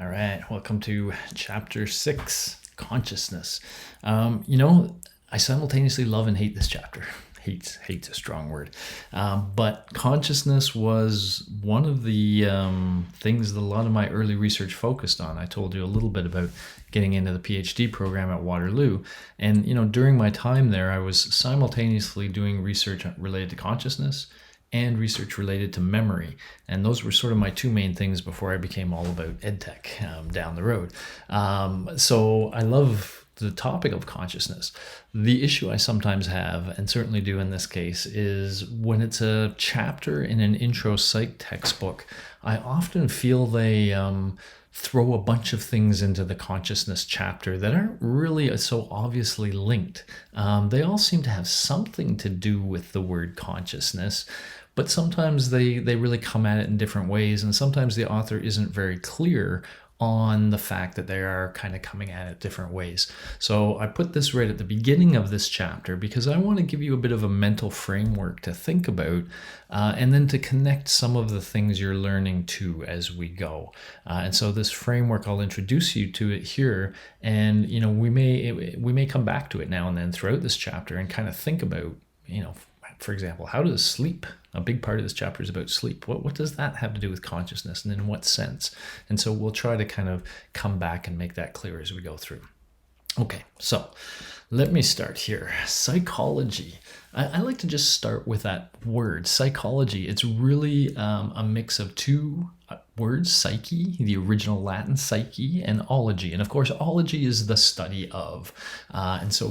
All right, welcome to chapter 6, consciousness. I simultaneously love and hate this chapter. Hate's a strong word. But consciousness was one of the things that a lot of my early research focused on. I told you a little bit about getting into the PhD program at Waterloo. And, during my time there, I was simultaneously doing research related to consciousness and research related to memory. And those were sort of my two main things before I became all about EdTech down the road. So I love the topic of consciousness. The issue I sometimes have, and certainly do in this case, is when it's a chapter in an intro psych textbook, I often feel they throw a bunch of things into the consciousness chapter that aren't really so obviously linked. They all seem to have something to do with the word consciousness, but sometimes they really come at it in different ways, and sometimes the author isn't very clear on the fact that they are kind of coming at it different ways. So I put this right at the beginning of this chapter because I want to give you a bit of a mental framework to think about and then to connect some of the things you're learning to as we go. And so this framework, I'll introduce you to it here, and we may come back to it now and then throughout this chapter and kind of think about, for example, how does sleep, a big part of this chapter is about sleep. What does that have to do with consciousness, and in what sense? And so we'll try to kind of come back and make that clear as we go through. Okay, so let me start here. Psychology. I like to just start with that word, psychology. It's really a mix of two words, psyche, the original Latin psyche, and ology. And of course, ology is the study of. And so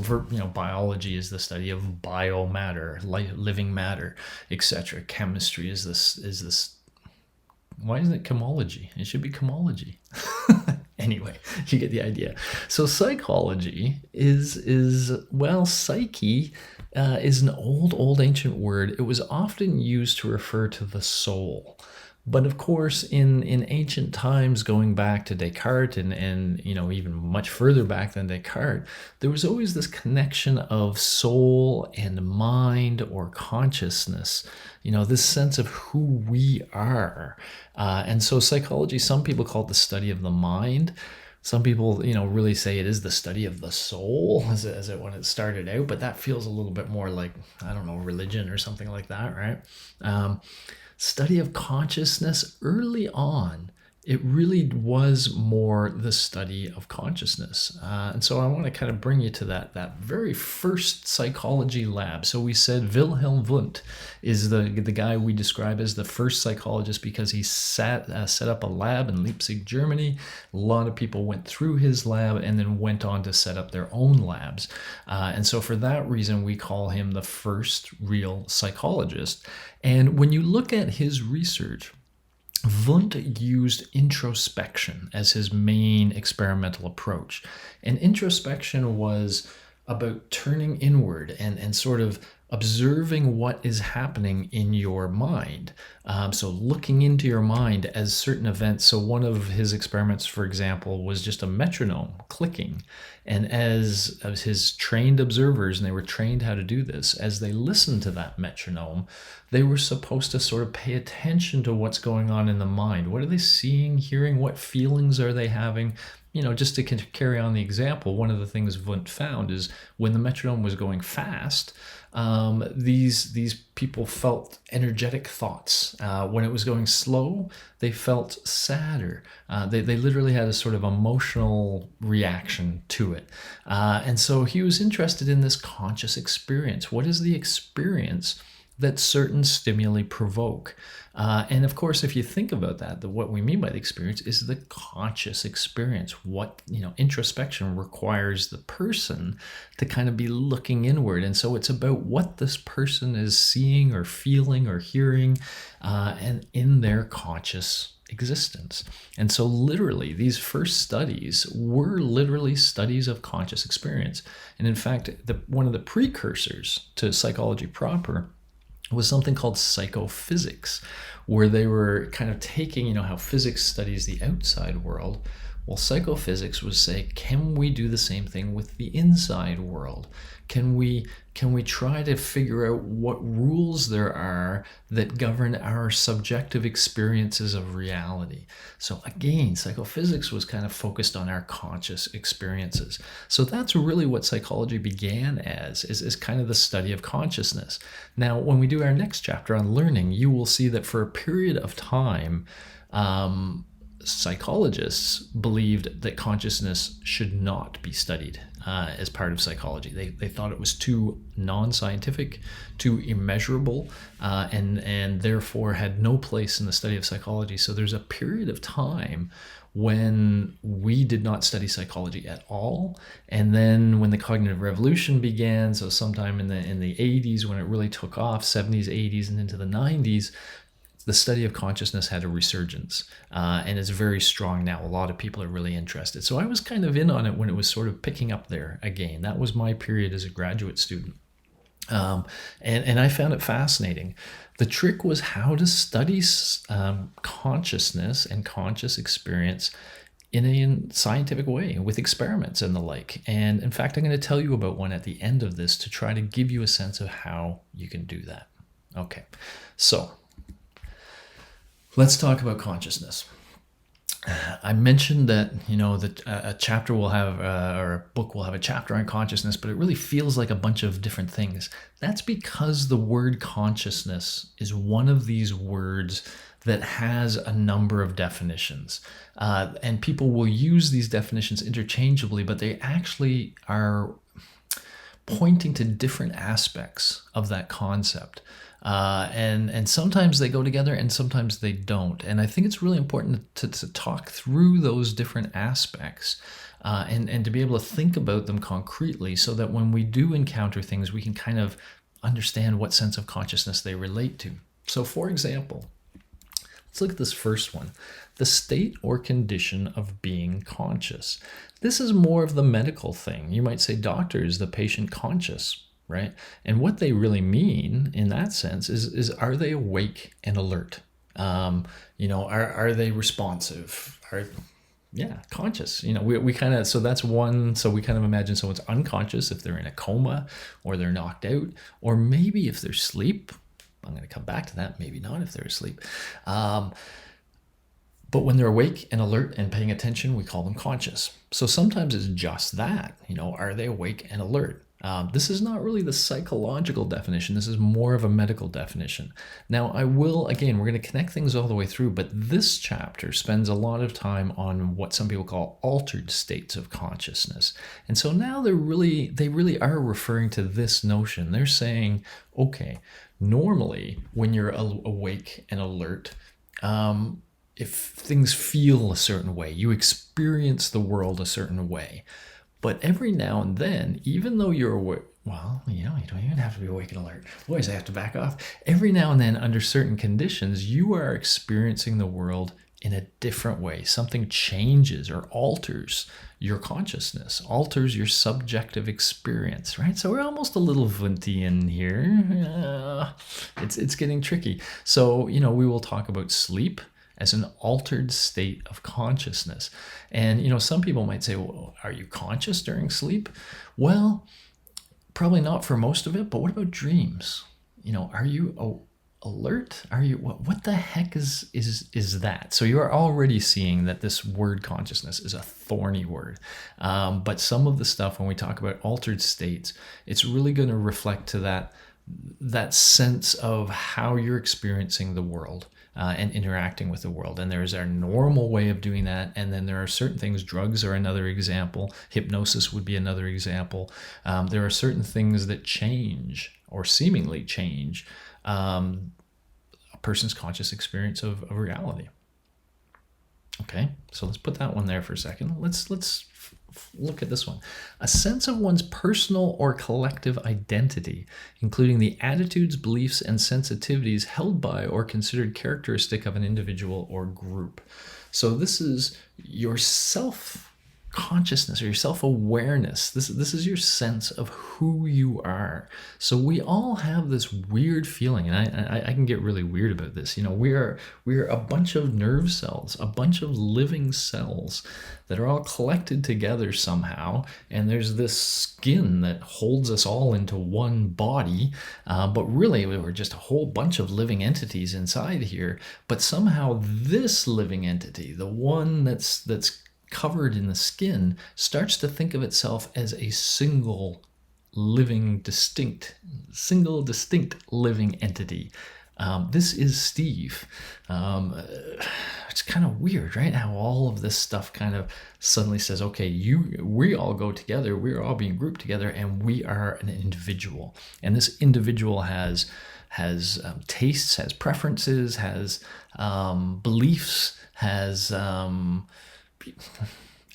biology is the study of biomatter, living matter, etc. Chemistry is this. Why isn't it chemology? It should be chemology. Anyway, you get the idea. So psychology is psyche is an old ancient word. It was often used to refer to the soul. But of course, in ancient times, going back to Descartes and even much further back than Descartes, there was always this connection of soul and mind or consciousness, this sense of who we are. And so psychology, some people call it the study of the mind. Some people, really say it is the study of the soul as it when it started out, but that feels a little bit more like, I don't know, religion or something like that, right? Study of consciousness, early on, it really was more the study of consciousness. And so I want to kind of bring you to that very first psychology lab. So we said Wilhelm Wundt is the guy we describe as the first psychologist because he set up a lab in Leipzig, Germany. A lot of people went through his lab and then went on to set up their own labs. And so for that reason, we call him the first real psychologist. And when you look at his research, Wundt used introspection as his main experimental approach. And introspection was about turning inward and sort of observing what is happening in your mind. So looking into your mind as certain events. So one of his experiments, for example, was just a metronome clicking. And as his trained observers, and they were trained how to do this, as they listened to that metronome, they were supposed to sort of pay attention to what's going on in the mind. What are they seeing, hearing? What feelings are they having? Just to carry on the example, one of the things Wundt found is when the metronome was going fast, these people felt energetic thoughts. When it was going slow, they felt sadder. They literally had a sort of emotional reaction to it. And so he was interested in this conscious experience. What is the experience that certain stimuli provoke? And of course, if you think about that, what we mean by the experience is the conscious experience. What, introspection requires the person to kind of be looking inward. And so it's about what this person is seeing or feeling or hearing and in their conscious existence. And so literally, these first studies were literally studies of conscious experience. And in fact, one of the precursors to psychology proper was something called psychophysics, where they were kind of taking, how physics studies the outside world. Well, psychophysics would say, can we do the same thing with the inside world? Can we try to figure out what rules there are that govern our subjective experiences of reality? So again, psychophysics was kind of focused on our conscious experiences. So that's really what psychology began as, is kind of the study of consciousness. Now, when we do our next chapter on learning, you will see that for a period of time, psychologists believed that consciousness should not be studied as part of psychology. They thought it was too non-scientific, too immeasurable, and therefore had no place in the study of psychology. So there's a period of time when we did not study psychology at all. And then when the cognitive revolution began, so sometime in the 80s when it really took off, 70s, 80s, and into the 90s, the study of consciousness had a resurgence, and it's very strong now. A lot of people are really interested. So I was kind of in on it when it was sort of picking up there again. That was my period as a graduate student. And I found it fascinating. The trick was how to study consciousness and conscious experience in a scientific way with experiments and the like. And in fact, I'm going to tell you about one at the end of this to try to give you a sense of how you can do that. Okay, so let's talk about consciousness. I mentioned that, that a chapter will have, or a book will have a chapter on consciousness, but it really feels like a bunch of different things. That's because the word consciousness is one of these words that has a number of definitions. And people will use these definitions interchangeably, but they actually are pointing to different aspects of that concept. And sometimes they go together and sometimes they don't. And I think it's really important to talk through those different aspects and to be able to think about them concretely so that when we do encounter things, we can kind of understand what sense of consciousness they relate to. So for example, let's look at this first one, the state or condition of being conscious. This is more of the medical thing. You might say, doctor, is the patient conscious? Right? And what they really mean in that sense is are they awake and alert? Are they responsive? Conscious. We kind of, so that's one, so we kind of imagine someone's unconscious if they're in a coma or they're knocked out, or maybe if they're asleep. I'm going to come back to that, maybe not if they're asleep. But when they're awake and alert and paying attention, we call them conscious. So sometimes it's just that, are they awake and alert? This is not really the psychological definition. This is more of a medical definition. Now, we're going to connect things all the way through, but this chapter spends a lot of time on what some people call altered states of consciousness. And so now they really are referring to this notion. They're saying, okay, normally when you're awake and alert, if things feel a certain way, you experience the world a certain way. But every now and then, even though you're awake, you don't even have to be awake and alert. Boys, I have to back off. Every now and then, under certain conditions, you are experiencing the world in a different way. Something changes or alters your consciousness, alters your subjective experience, right? So we're almost a little Wundtian here. It's getting tricky. So, we will talk about sleep as an altered state of consciousness. And, some people might say, well, are you conscious during sleep? Well, probably not for most of it, but what about dreams? Are you alert? Are you, what the heck is that? So you're already seeing that this word consciousness is a thorny word. But some of the stuff, when we talk about altered states, it's really going to reflect to that sense of how you're experiencing the world. And interacting with the world. And there's our normal way of doing that. And then there are certain things, drugs are another example. Hypnosis would be another example. There are certain things that change or seemingly change a person's conscious experience of reality. Okay, so let's put that one there for a second. Let's look at this one. A sense of one's personal or collective identity, including the attitudes, beliefs, and sensitivities held by or considered characteristic of an individual or group. So this is your self consciousness or your self-awareness. This is your sense of who you are. So we all have this weird feeling, and I can get really weird about this. We are a bunch of nerve cells, a bunch of living cells that are all collected together somehow, and there's this skin that holds us all into one body, but really we're just a whole bunch of living entities inside here. But somehow this living entity, the one that's covered in the skin, starts to think of itself as a single distinct living entity. This is Steve. It's kind of weird, right? How all of this stuff kind of suddenly says, okay, we all go together, we're all being grouped together, and we are an individual. And this individual has tastes, has preferences, has beliefs, has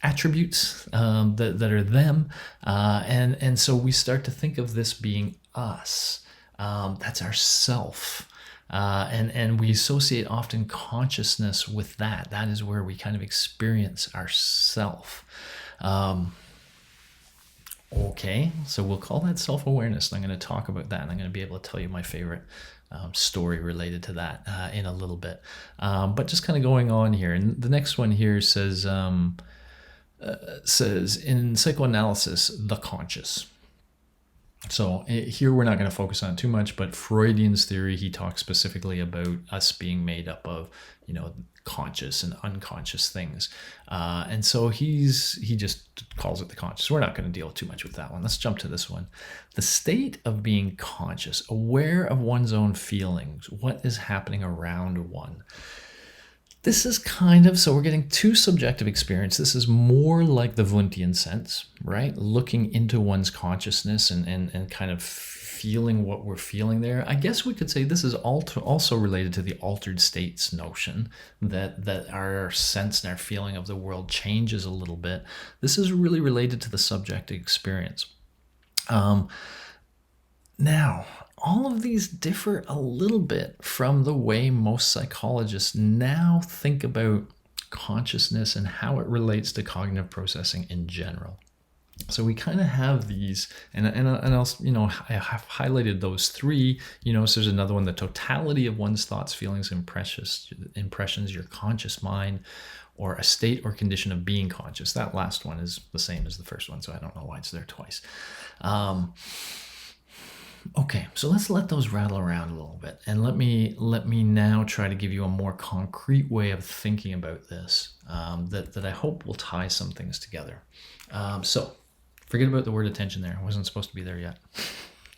attributes that are them, and so we start to think of this being us. That's our self, and we associate often consciousness with that. That is where we kind of experience our self. Okay, so we'll call that self-awareness. I'm going to talk about that, and I'm going to be able to tell you my favorite story related to that in a little bit. But just kind of going on here, and the next one here says in psychoanalysis, the conscious. So here we're not going to focus on it too much, but Freudian's theory, he talks specifically about us being made up of, conscious and unconscious things. And so he just calls it the conscious. We're not going to deal too much with that one. Let's jump to this one. The state of being conscious, aware of one's own feelings, what is happening around one. This is so we're getting two subjective experience. This is more like the Wundtian sense, right? Looking into one's consciousness and kind of feeling what we're feeling there. I guess we could say this is also related to the altered states notion, that our sense and our feeling of the world changes a little bit. This is really related to the subjective experience. Now, all of these differ a little bit from the way most psychologists now think about consciousness and how it relates to cognitive processing in general. So we kind of have these, and else, I have highlighted those three. So there's another one: the totality of one's thoughts, feelings, impressions, your conscious mind, or a state or condition of being conscious. That last one is the same as the first one, so I don't know why it's there twice. Okay, so let's let those rattle around a little bit, and let me now try to give you a more concrete way of thinking about this that I hope will tie some things together. So forget about the word attention there. It wasn't supposed to be there yet.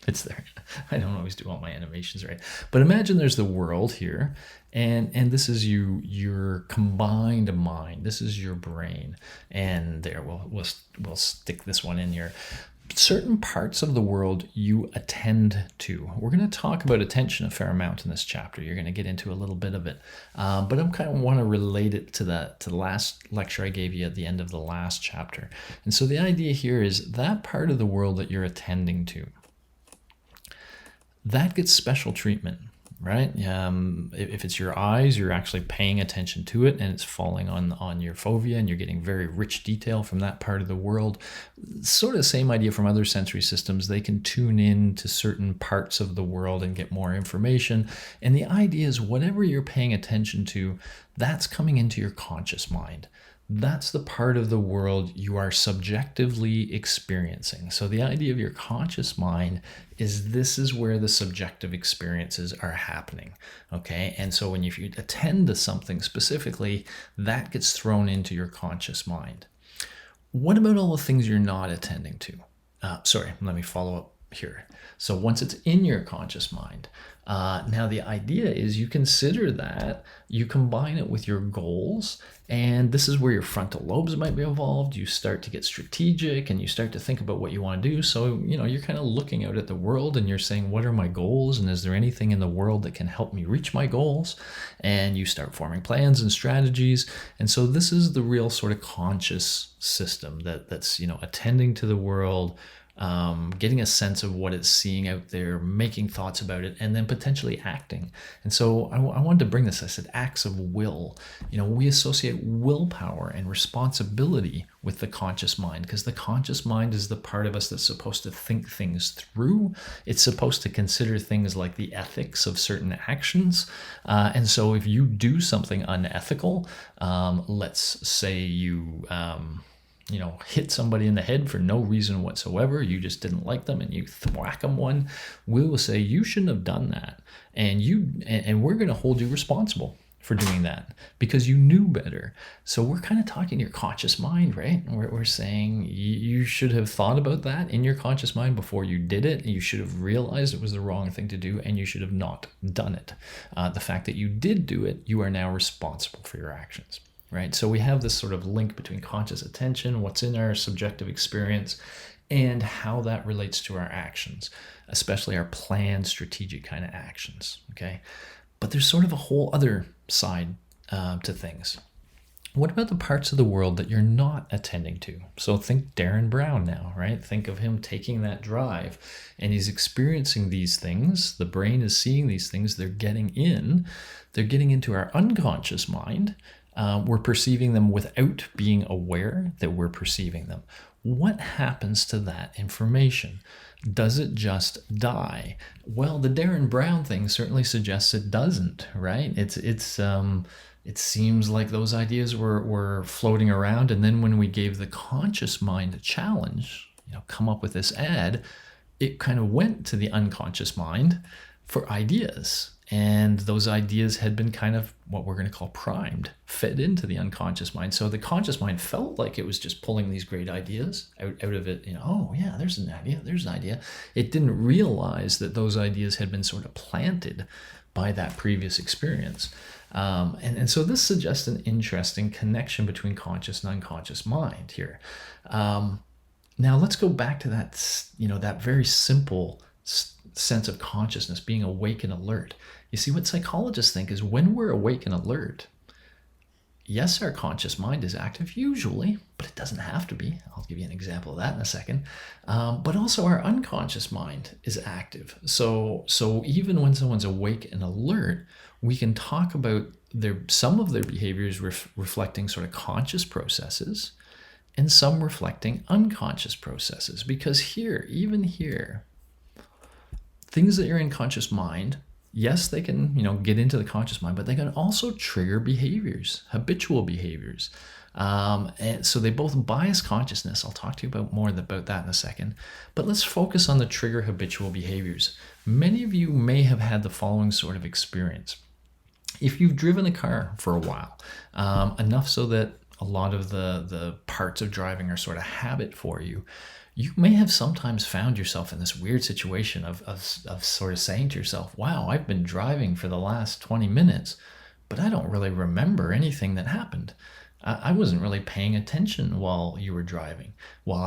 It's there. I don't always do all my animations right. But imagine there's the world here, and this is your combined mind. This is your brain, and there we'll stick this one in here. Certain parts of the world you attend to. We're going to talk about attention a fair amount in this chapter. You're going to get into a little bit of it, but I kind of want to relate it to the last lecture I gave you at the end of the last chapter. And so the idea here is that part of the world that you're attending to, that gets special treatment, right? If it's your eyes, you're actually paying attention to it, and it's falling on your fovea, and you're getting very rich detail from that part of the world. Sort of the same idea from other sensory systems. They can tune in to certain parts of the world and get more information. And the idea is whatever you're paying attention to, that's coming into your conscious mind. That's the part of the world you are subjectively experiencing. So the idea of your conscious mind is this is where the subjective experiences are happening, okay? And so when you attend to something specifically, that gets thrown into your conscious mind. What about all the things you're not attending to? Let me follow up here. So once it's in your conscious mind, now the idea is you consider that, you combine it with your goals, and this is where your frontal lobes might be involved. You start to get strategic, and you start to think about what you want to do. So, you're kind of looking out at the world, and you're saying, what are my goals? And is there anything in the world that can help me reach my goals? And you start forming plans and strategies. And so this is the real sort of conscious system that's, attending to the world, getting a sense of what it's seeing out there, making thoughts about it, and then potentially acting. And so I wanted to bring this. I said acts of will. We associate willpower and responsibility with the conscious mind, because the conscious mind is the part of us that's supposed to think things through. It's supposed to consider things like the ethics of certain actions. And so if you do something unethical, let's say you hit somebody in the head for no reason whatsoever, you just didn't like them and you whack them one, we will say you shouldn't have done that, and we're going to hold you responsible for doing that because you knew better. So we're kind of talking your conscious mind, right? We're saying you should have thought about that in your conscious mind before you did it. You should have realized it was the wrong thing to do, and you should have not done it. The fact that you did do it, you are now responsible for your actions, right? So we have this sort of link between conscious attention, what's in our subjective experience, and how that relates to our actions, especially our planned strategic kind of actions, okay? But there's sort of a whole other side to things. What about the parts of the world that you're not attending to? So think Darren Brown now, right? Think of him taking that drive and he's experiencing these things. The brain is seeing these things. They're getting into our unconscious mind. We're perceiving them without being aware that we're perceiving them. What happens to that information? Does it just die? Well, the Darren Brown thing certainly suggests it doesn't, right? It seems like those ideas were floating around, and then when we gave the conscious mind a challenge, come up with this ad, it kind of went to the unconscious mind for ideas. And those ideas had been kind of what we're going to call primed, fed into the unconscious mind. So the conscious mind felt like it was just pulling these great ideas out of it. Oh yeah, there's an idea. It didn't realize that those ideas had been sort of planted by that previous experience. And so this suggests an interesting connection between conscious and unconscious mind here. Now let's go back to that very simple sense of consciousness, being awake and alert. You see, what psychologists think is when we're awake and alert, yes, our conscious mind is active usually, but it doesn't have to be. I'll give you an example of that in a second. But also our unconscious mind is active. So even when someone's awake and alert, we can talk about some of their behaviors reflecting sort of conscious processes and some reflecting unconscious processes. Because even here, things that are in conscious mind, yes, they can, get into the conscious mind, but they can also trigger behaviors, habitual behaviors. And so they both bias consciousness. I'll talk to you more about that in a second. But let's focus on the trigger habitual behaviors. Many of you may have had the following sort of experience. If you've driven a car for a while, enough so that a lot of the parts of driving are sort of habit for you, you may have sometimes found yourself in this weird situation of sort of saying to yourself, wow, I've been driving for the last 20 minutes, but I don't really remember anything that happened. I wasn't really paying attention while I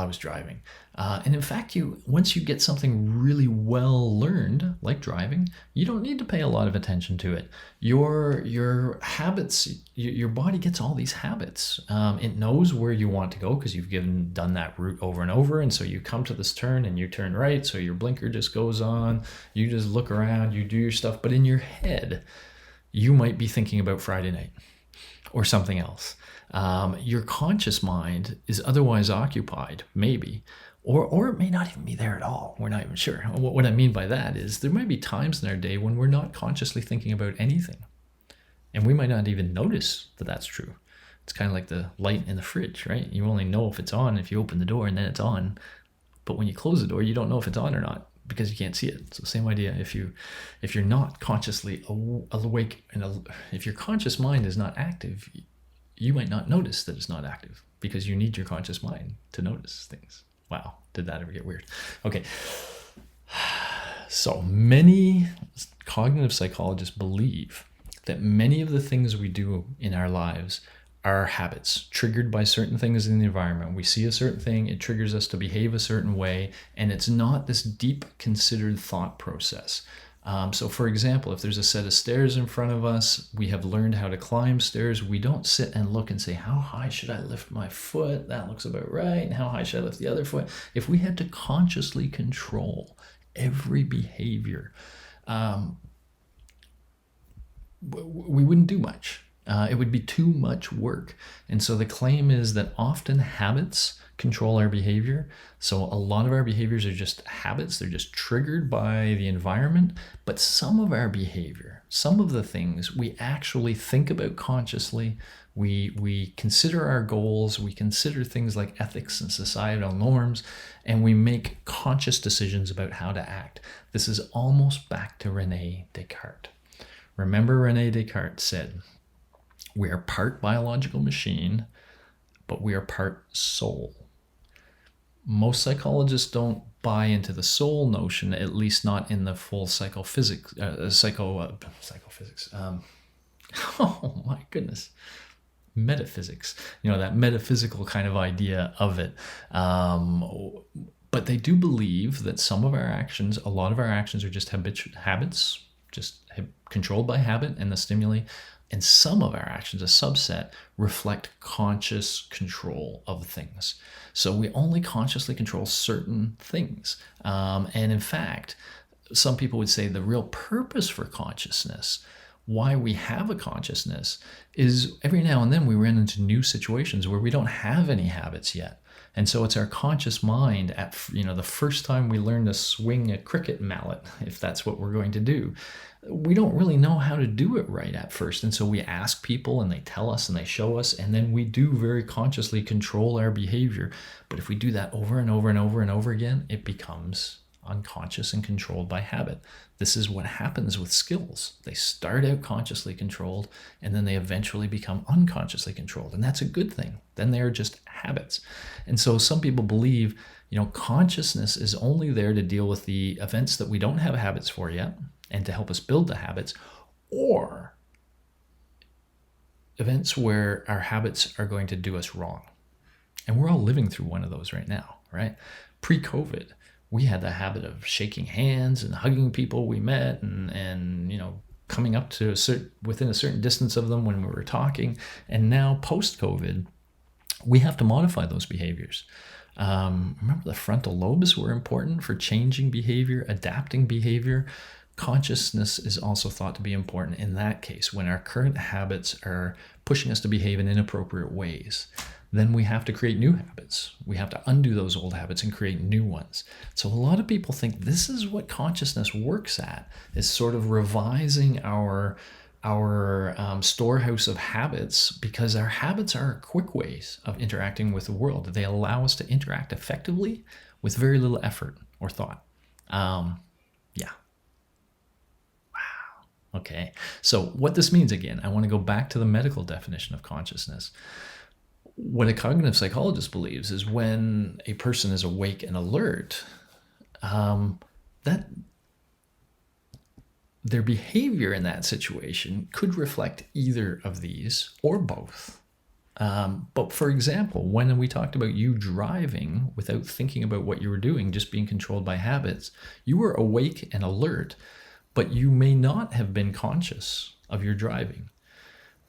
was driving. And in fact, once you get something really well learned, like driving, you don't need to pay a lot of attention to it. Your habits, your body gets all these habits. It knows where you want to go because you've done that route over and over. And so you come to this turn and you turn right. So your blinker just goes on. You just look around, you do your stuff. But in your head, you might be thinking about Friday night or something else. Your conscious mind is otherwise occupied, maybe, or it may not even be there at all. We're not even sure. What I mean by that is there might be times in our day when we're not consciously thinking about anything, and we might not even notice that that's true. It's kind of like the light in the fridge, right? You only know if it's on if you open the door and then it's on, but when you close the door, you don't know if it's on or not because you can't see it. So same idea. If you're not consciously awake, and if your conscious mind is not active, you might not notice that it's not active because you need your conscious mind to notice things. Wow, did that ever get weird? Okay. So many cognitive psychologists believe that many of the things we do in our lives are habits triggered by certain things in the environment. We see a certain thing, it triggers us to behave a certain way, and it's not this deep considered thought process. So for example, if there's a set of stairs in front of us, we have learned how to climb stairs. We don't sit and look and say, how high should I lift my foot? That looks about right. And how high should I lift the other foot? If we had to consciously control every behavior, we wouldn't do much. It would be too much work. And so the claim is that often habits control our behavior. So a lot of our behaviors are just habits. They're just triggered by the environment. But some of our behavior, some of the things we actually think about consciously, we consider our goals, we consider things like ethics and societal norms, and we make conscious decisions about how to act. This is almost back to Rene Descartes. Remember, Rene Descartes said, we are part biological machine, but we are part soul. Most psychologists don't buy into the soul notion, at least not in the full psychophysics. Oh my goodness. Metaphysics. That metaphysical kind of idea of it. But they do believe that some of our actions, a lot of our actions are just habits, just controlled by habit and the stimuli. And some of our actions, a subset, reflect conscious control of things. So we only consciously control certain things. And in fact, some people would say the real purpose for consciousness, why we have a consciousness, is every now and then we run into new situations where we don't have any habits yet. And so it's our conscious mind at, the first time we learn to swing a cricket mallet, if that's what we're going to do, we don't really know how to do it right at first. And so we ask people and they tell us and they show us, and then we do very consciously control our behavior. But if we do that over and over and over and over again, it becomes unconscious and controlled by habit. This is what happens with skills. They start out consciously controlled, and then they eventually become unconsciously controlled. And that's a good thing. Then they are just habits. And so some people believe, consciousness is only there to deal with the events that we don't have habits for yet, and to help us build the habits, or events where our habits are going to do us wrong. And we're all living through one of those right now, right? Pre-COVID, we had the habit of shaking hands and hugging people we met and coming up to within a certain distance of them when we were talking. And now post-COVID, we have to modify those behaviors. Remember, the frontal lobes were important for changing behavior, adapting behavior. Consciousness is also thought to be important in that case. When our current habits are pushing us to behave in inappropriate ways, then we have to create new habits. We have to undo those old habits and create new ones. So a lot of people think this is what consciousness works at, is sort of revising our storehouse of habits, because our habits are quick ways of interacting with the world. They allow us to interact effectively with very little effort or thought. Yeah. Okay, so what this means, again, I want to go back to the medical definition of consciousness. What a cognitive psychologist believes is when a person is awake and alert, that their behavior in that situation could reflect either of these or both. But for example, when we talked about you driving without thinking about what you were doing, just being controlled by habits, you were awake and alert, but you may not have been conscious of your driving.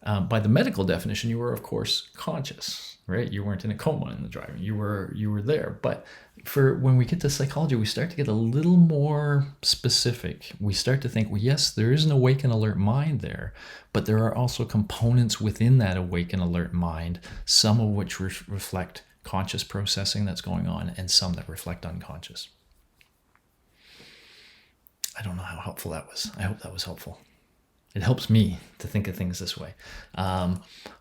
By the medical definition, you were, of course, conscious, right? You weren't in a coma in the driving. You were there. But for when we get to psychology, we start to get a little more specific. We start to think, well, yes, there is an awake and alert mind there, but there are also components within that awake and alert mind, some of which reflect conscious processing that's going on, and some that reflect unconscious. I don't know how helpful that was. I hope that was helpful. It helps me to think of things this way.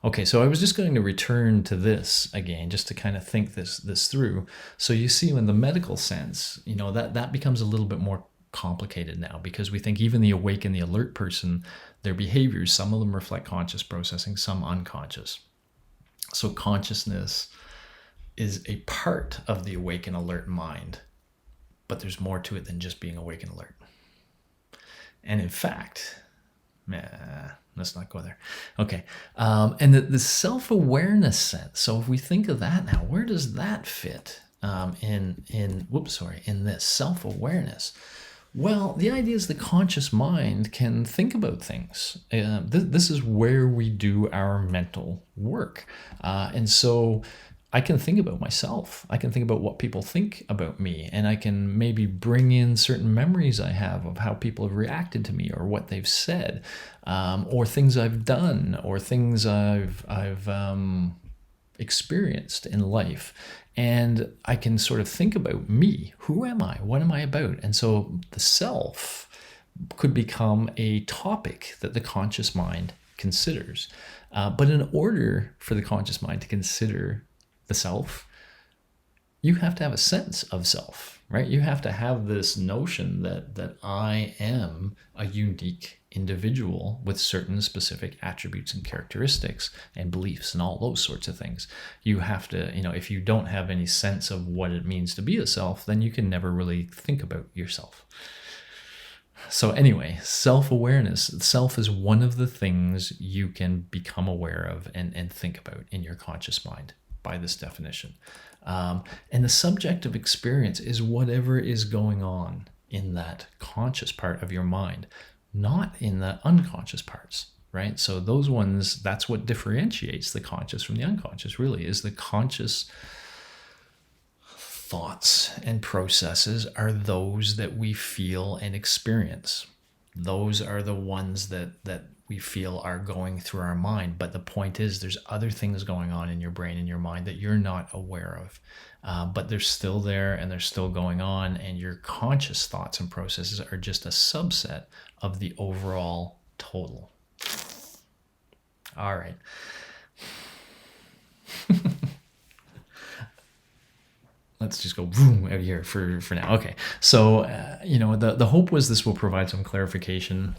Okay, so I was just going to return to this again, just to kind of think this through. So you see, in the medical sense, that becomes a little bit more complicated now, because we think even the awake and the alert person, their behaviors, some of them reflect conscious processing, some unconscious. So consciousness is a part of the awake and alert mind, but there's more to it than just being awake and alert. And in fact, let's not go there. Okay. And the self-awareness sense. So if we think of that now, where does that fit in this self-awareness? Well, the idea is the conscious mind can think about things. This is where we do our mental work. And so I can think about myself. I can think about what people think about me, and I can maybe bring in certain memories I have of how people have reacted to me or what they've said, or things I've done, or things I've experienced in life. And I can sort of think about me. Who am I? What am I about? And so the self could become a topic that the conscious mind considers. But in order for the conscious mind to consider the self, you have to have a sense of self, right? You have to have this notion that I am a unique individual with certain specific attributes and characteristics and beliefs and all those sorts of things. You have to, if you don't have any sense of what it means to be a self, then you can never really think about yourself. So anyway, self-awareness. Self is one of the things you can become aware of and think about in your conscious mind by this definition. And the subject of experience is whatever is going on in that conscious part of your mind, not in the unconscious parts, right? So those ones, that's what differentiates the conscious from the unconscious, really, is the conscious thoughts and processes are those that we feel and experience. Those are the ones that we feel are going through our mind. But the point is, there's other things going on in your brain and your mind that you're not aware of. But they're still there and they're still going on. And your conscious thoughts and processes are just a subset of the overall total. All right. Let's just go boom out of here for now. Okay, so the hope was this will provide some clarification.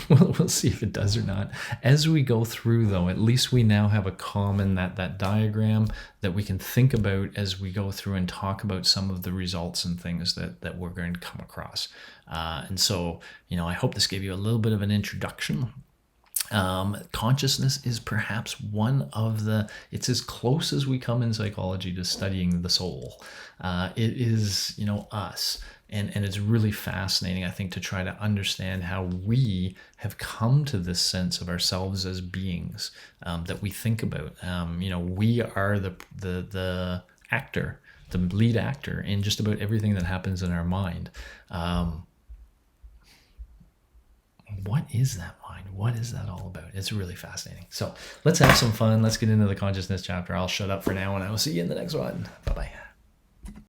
We'll see if it does or not. As we go through, though, at least we now have a common that diagram that we can think about as we go through and talk about some of the results and things that we're going to come across. And so I hope this gave you a little bit of an introduction. Consciousness is perhaps it's as close as we come in psychology to studying the soul. It is, us. And it's really fascinating, I think, to try to understand how we have come to this sense of ourselves as beings that we think about. We are the actor, the lead actor in just about everything that happens in our mind. What is that mind? What is that all about? It's really fascinating. So let's have some fun. Let's get into the consciousness chapter. I'll shut up for now and I will see you in the next one. Bye-bye.